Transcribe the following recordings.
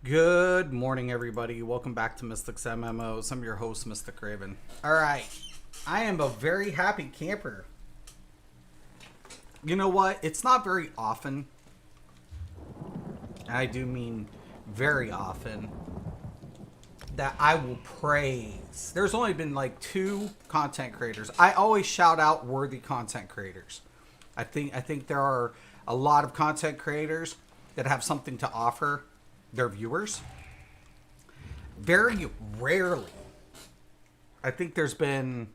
Good morning, everybody. Welcome back to Mystics MMOs. I'm your host, Mystic Raven. All right, I am a very happy camper. You know what? It's not very often, and I do mean very often, that I will praise. There's only been like 2 content creators. I always shout out worthy content creators. I think there are a lot of content creators that have something to offer their viewers. Very rarely. I think there's been,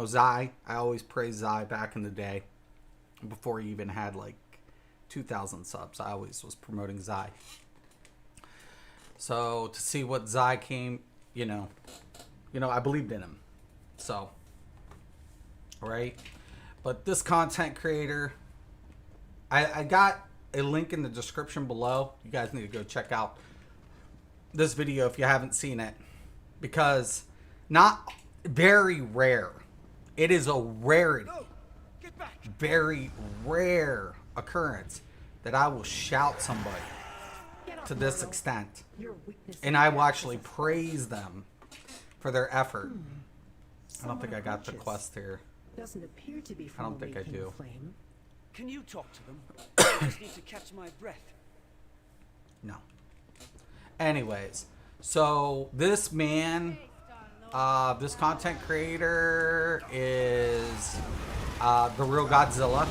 Zai. I always praise Zai back in the day. Before he even had like 2,000 subs. I always was promoting Zai. So to see what Zai came, I believed in him. So, right? But this content creator, I got a link in the description below. You guys need to go check out this video if you haven't seen it, because not very rare. It is a rarity, very rare occurrence that I will shout somebody to this extent, and I will actually praise them for their effort. I don't think I got the quest here. Doesn't appear to be I don't think I do. Flame. Can you talk to them? I just need to catch my breath. No. Anyways, so this man, this content creator is the real Godzilla.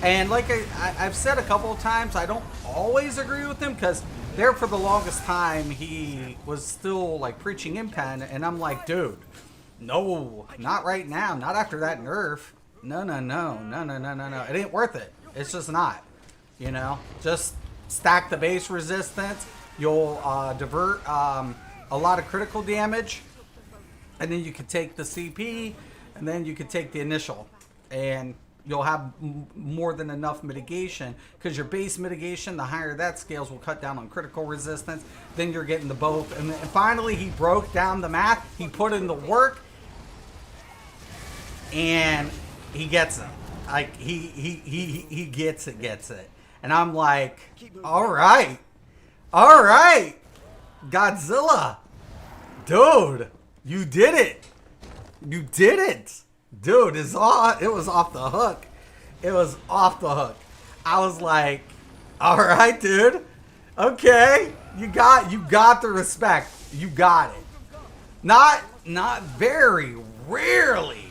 And like I've said a couple of times, I don't always agree with him, because there for the longest time he was still like preaching impen, and I'm like, dude, no, not right now, not after that nerf. No. It ain't worth it. It's just not. Just stack the base resistance. You'll divert a lot of critical damage, and then you can take the CP, and then you can take the initial, and you'll have more than enough mitigation, because your base mitigation, the higher that scales, will cut down on critical resistance. Then you're getting the both, and finally he broke down the math. He put in the work, and he gets it. Like he gets it. And I'm like, all right, Godzilla, dude, you did it, dude. It was off the hook. I was like, all right, dude, okay, you got the respect, you got it. Not very rarely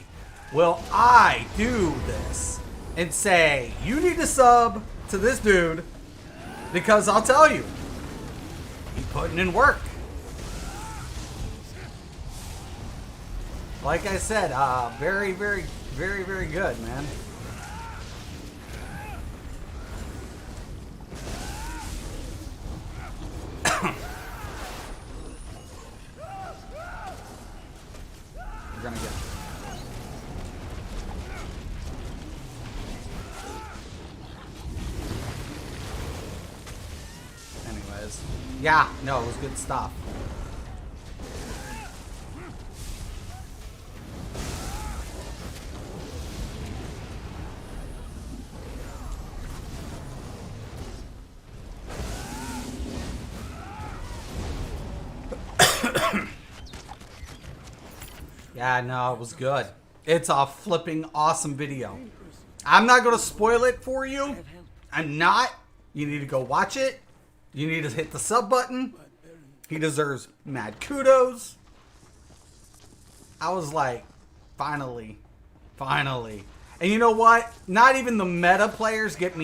will I do this and say, you need to sub to this dude, because I'll tell you, he's putting in work. Like I said, very good, man. We're gonna get. Anyways, yeah, no, it was good stuff. Yeah, no, it was good. It's a flipping awesome video. I'm not going to spoil it for you. I'm not. You need to go watch it. You need to hit the sub button. He deserves mad kudos. I was like, finally. And you know what? Not even the meta players get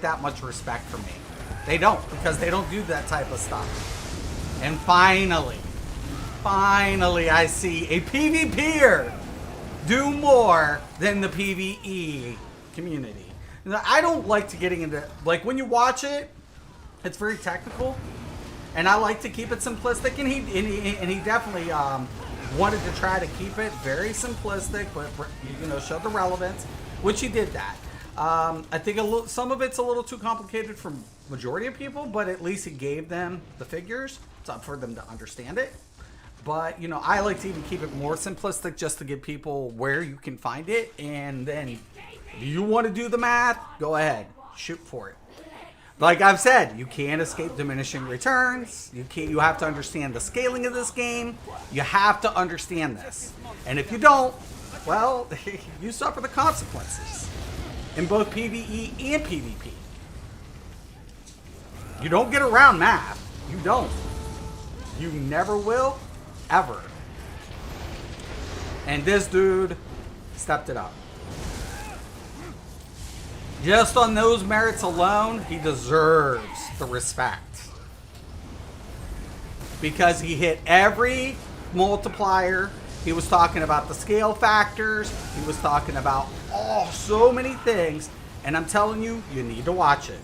that much respect from me. They don't, because they don't do that type of stuff. And finally, I see a PvPer do more than the PvE community. Now, I don't like to getting into, like, when you watch it, it's very technical, and I like to keep it simplistic. And he definitely wanted to try to keep it very simplistic, but show the relevance, which he did that. I think some of it's a little too complicated for majority of people, but at least he gave them the figures. It's up for them to understand it. But, I like to even keep it more simplistic, just to give people where you can find it. And then, if you want to do the math, go ahead, shoot for it. Like I've said, you can't escape diminishing returns. You can't. You have to understand the scaling of this game. You have to understand this. And if you don't, well, you suffer the consequences in both PvE and PvP. You don't get around math. You don't. You never will, ever. And this dude stepped it up. Just on those merits alone, he deserves the respect. Because he hit every multiplier. He was talking about the scale factors. He was talking about so many things. And I'm telling you, you need to watch it.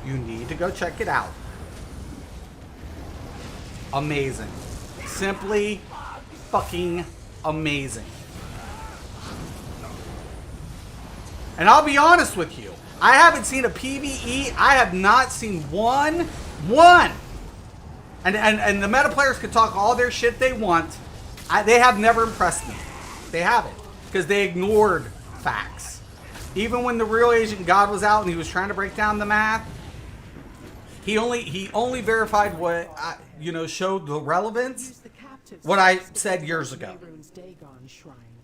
You need to go check it out. Amazing. Simply fucking amazing. And I'll be honest with you, I haven't seen a PvE. I have not seen one. And the meta players can talk all their shit they want. They have never impressed me. They haven't. Because they ignored facts. Even when the real Agent God was out and he was trying to break down the math, he only verified what, showed the relevance. What I said years ago.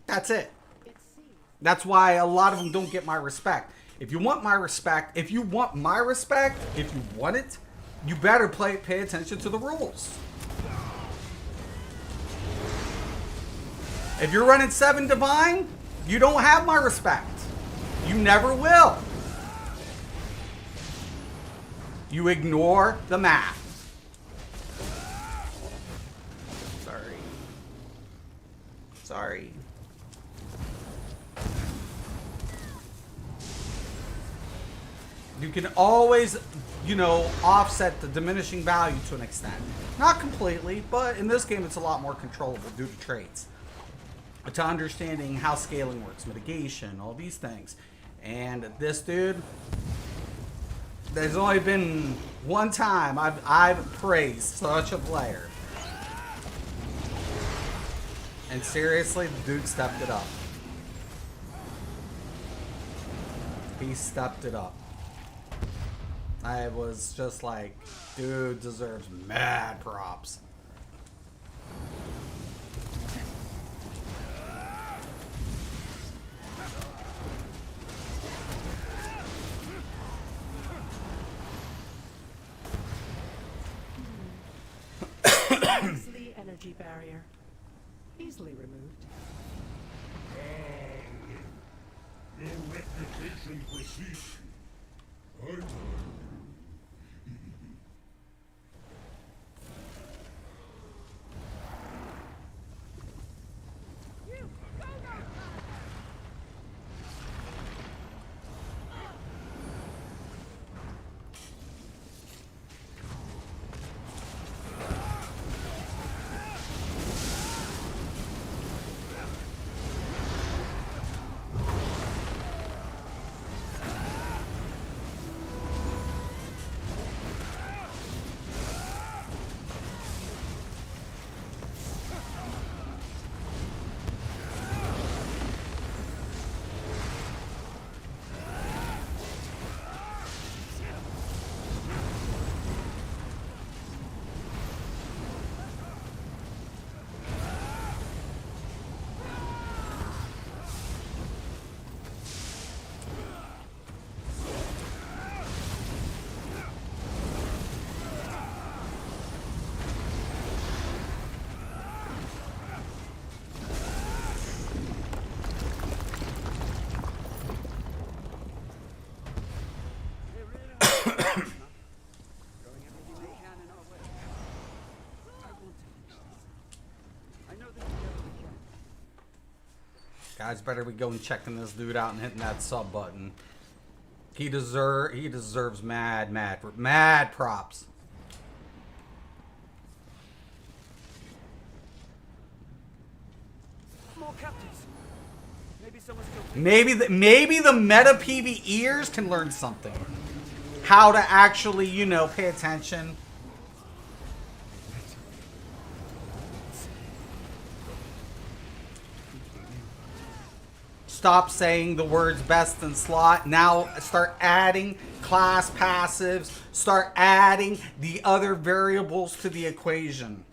That's it. That's why a lot of them don't get my respect. If you want my respect, if you want it, you better pay attention to the rules. If you're running 7 Divine, you don't have my respect. You never will. You ignore the math. Sorry. You can always, offset the diminishing value to an extent. Not completely, but in this game it's a lot more controllable due to traits. To understanding how scaling works, mitigation, all these things. And this dude, there's only been one time I've praised such a player. And seriously, the dude stepped it up. He stepped it up. I was just like, dude deserves mad props. The energy barrier. Easily removed. Your reputation precedes you. Guys, better be going checking this dude out and hitting that sub button. He deserves mad props. More captives. Maybe someone's still. Maybe the meta PvEers can learn something. How to actually, pay attention. stop saying the words best in slot. Now start adding class passives. Start adding the other variables to the equation.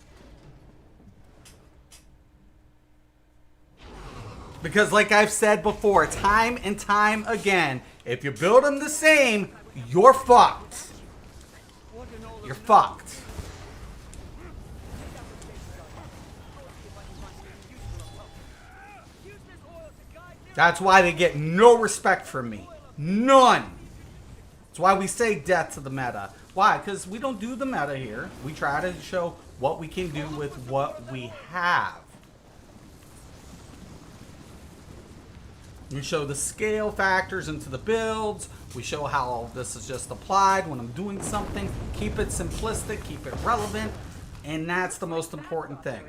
Because like I've said before, time and time again, if you build them the same, you're fucked. You're fucked. That's why they get no respect from me. None. That's why we say death to the meta. Why? Because we don't do the meta here. We try to show what we can do with what we have. We show the scale factors into the builds. We show how all this is just applied when I'm doing something. Keep it simplistic, keep it relevant, and that's the most important thing.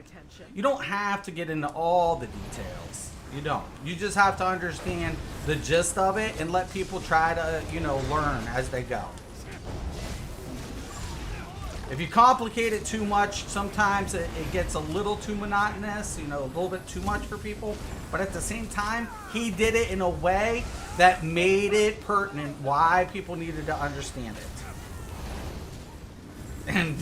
You don't have to get into all the details. You don't. You just have to understand the gist of it and let people try to, you know, learn as they go. If you complicate it too much, sometimes it gets a little too monotonous, you know, a little bit too much for people. But at the same time, he did it in a way that made it pertinent why people needed to understand it. And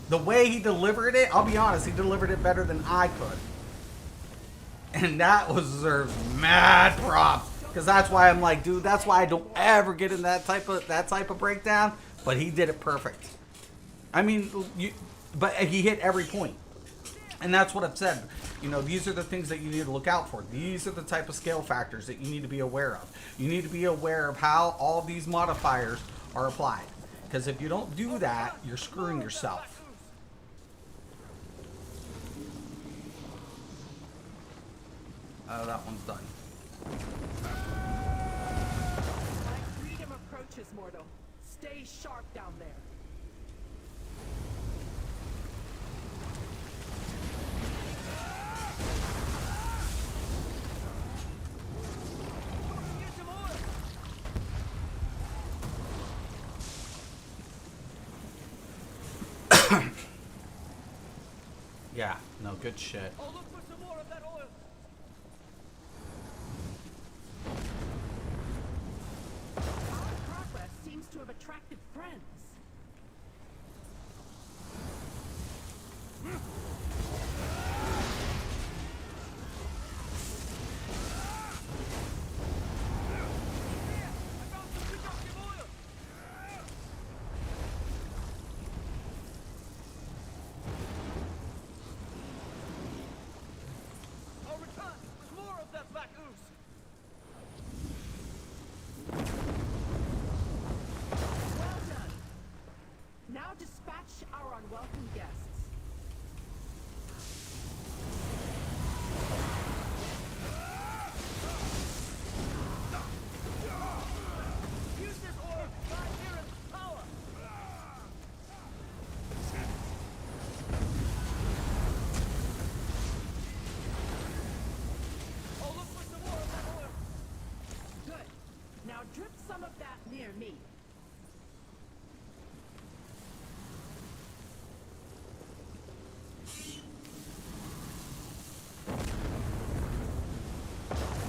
the way he delivered it, I'll be honest, he delivered it better than I could. And that deserves mad props. Because that's why I'm like, dude, that's why I don't ever get in that type of breakdown. But he did it perfect. I mean, but he hit every point. And that's what I've said. You know, these are the things that you need to look out for. These are the type of scale factors that you need to be aware of. You need to be aware of how all of these modifiers are applied. Because if you don't do that, you're screwing yourself. That one's done. My freedom approaches, mortal. Stay sharp down there. Yeah, no, good shit. I'll look for some more of that oil. Our progress seems to have attracted friends. I found some productive oil. I'll return with more of that black ooze. Well done. Now dispatch our unwelcome guests. Use this oil to drive Aaron's power. I'll look for some more of that oil. Good. Now drip some of that near me.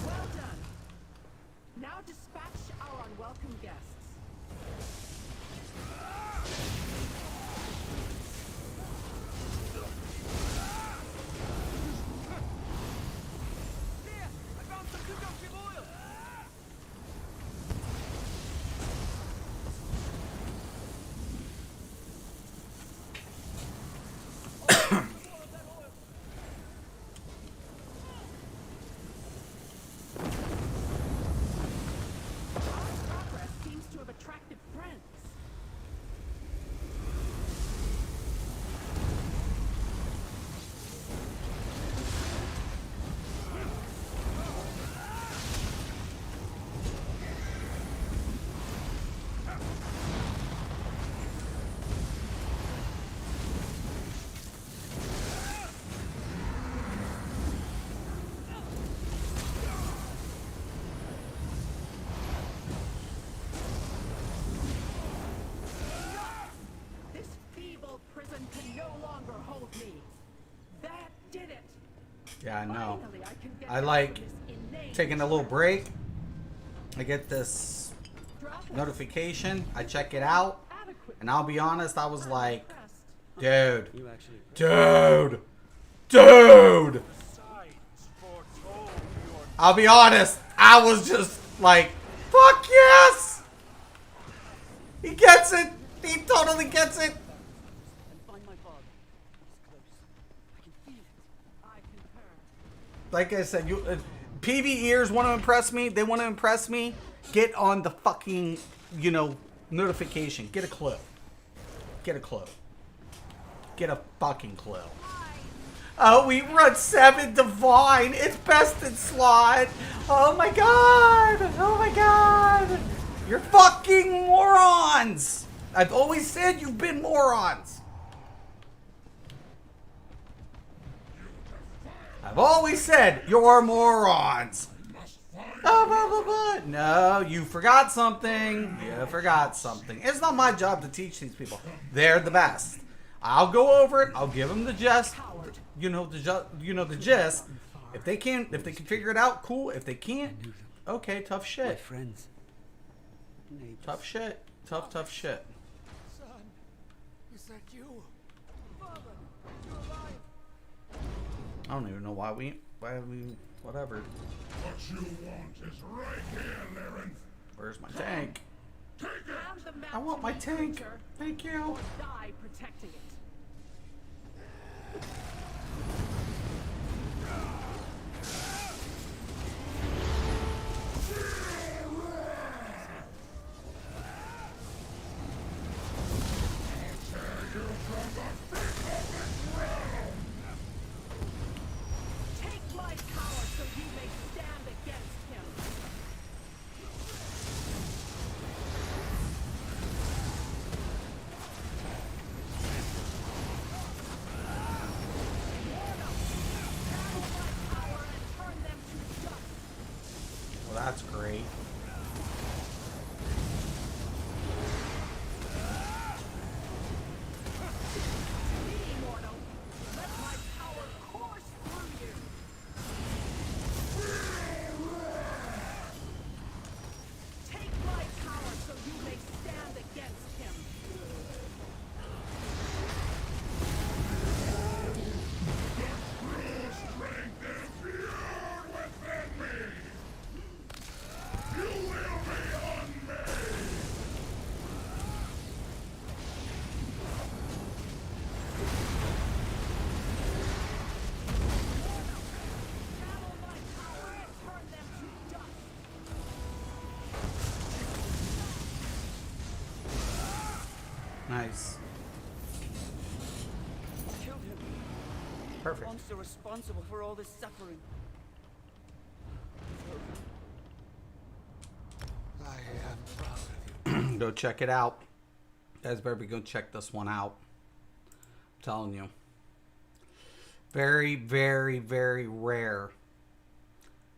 Well done. Now dispatch our unwelcome guests. There! I found some productive oil. Our progress seems to have attracted friends. This feeble prison can no longer hold me. That did it. Yeah, I know. Finally, I can get I out like of this inane taking a little break. I get this drop it. notification. I check it out. Adequate. And I'll be honest, I was I'm like, impressed. dude, You actually dude. I'll be honest, I was just like, fuck yes. He gets it. He totally gets it. and find my father. He's close. I can feel it. I concur. Like I said, you PV ears want to impress me. They want to impress me. Get on the fucking, notification. Get a clue. Get a clue. Get a fucking clue. Oh, we run 7 divine. It's best in slot. Oh my god. Oh my god. You're fucking morons. I've always said you've been morons. I've always said you're morons. Oh, blah, blah, blah. No, you forgot something. You forgot something. It's not my job to teach these people. They're the best. I'll go over it. I'll give them the gist. The gist. If they can figure it out, cool. If they can't, okay, tough My shit. friends. Neighbors. Tough shit. Tough shit. Son, is that you? Father, you're alive. I don't even know why we, whatever. What you want is right here, Laren. Where's my tank? Take it! Hand the map I want to my me, tank. creature, Thank you. or die protecting it. Take my power so you may stand against him. Power and turn them to dust. Well, that's great. Me, mortal. Let my power course through you. Take my power so you may stand against him. Channel my power and turn them to dust. Nice. Killed him. Perfect. Monster responsible for all this suffering. I am proud of you. Go check it out. Guys, better go check this one out. I'm telling you. Very, very, very rare.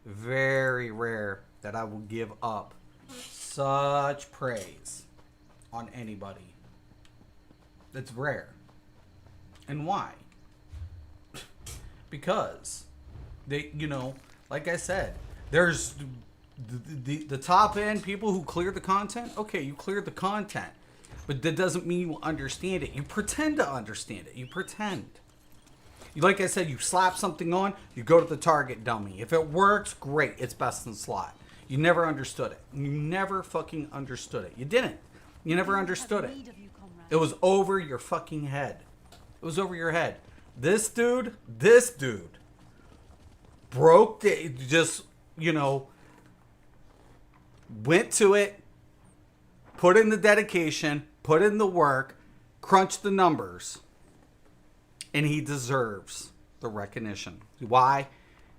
Very rare that I will give up such praise on anybody. It's rare. And why? Because they, like I said, there's the top end people who clear the content. Okay, you cleared the content, but that doesn't mean you understand it. You pretend to understand it. You pretend. Like I said, you slap something on, you go to the target dummy. If it works, great. It's best in slot. You never understood it. You never fucking understood it. You didn't. You never understood it. It was over your fucking head. It was over your head. This dude broke it, just, went to it, put in the dedication, put in the work, crunched the numbers, and he deserves the recognition. Why?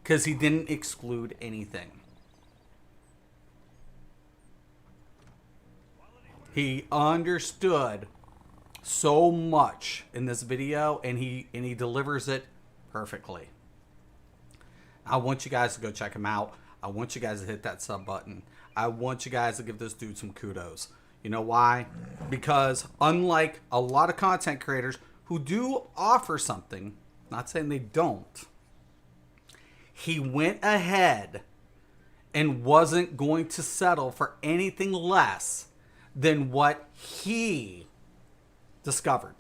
Because he didn't exclude anything. He understood so much in this video, and he delivers it perfectly. I want you guys to go check him out. I want you guys to hit that sub button. I want you guys to give this dude some kudos. You know why? Because unlike a lot of content creators who do offer something, not saying they don't, he went ahead and wasn't going to settle for anything less than what he discovered.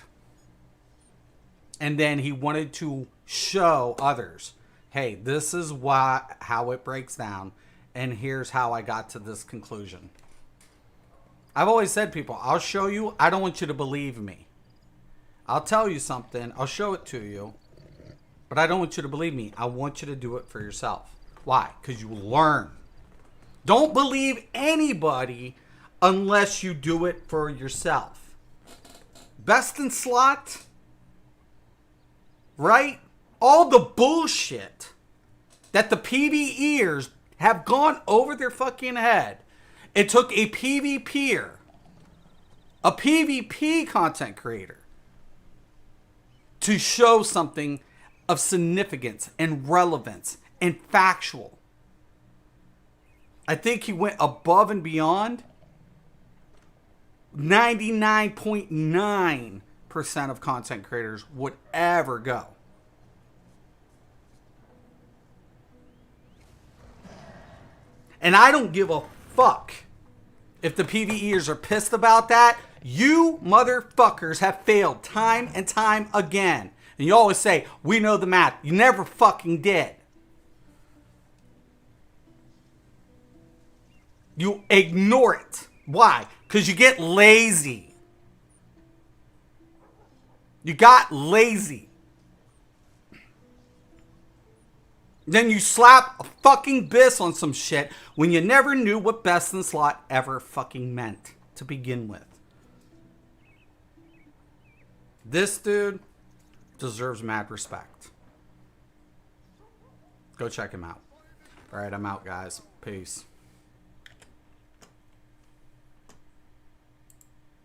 And then he wanted to show others, hey, this is how it breaks down, and here's how I got to this conclusion. I've always said, people, I'll show you. I don't want you to believe me. I'll tell you something. I'll show it to you. But I don't want you to believe me. I want you to do it for yourself. Why? Because you learn. Don't believe anybody unless you do it for yourself. Best in slot, right? All the bullshit that the PvEers have gone over their fucking head. It took a PvPer, a PvP content creator, to show something of significance and relevance and factual. I think he went above and beyond. 99.9% of content creators would ever go. And I don't give a fuck if the PvEers are pissed about that. You motherfuckers have failed time and time again. And you always say, we know the math. You never fucking did. You ignore it. Why? Because you get lazy. You got lazy. Then you slap a fucking bis on some shit when you never knew what best in slot ever fucking meant to begin with. This dude deserves mad respect. Go check him out. All right, I'm out, guys. Peace.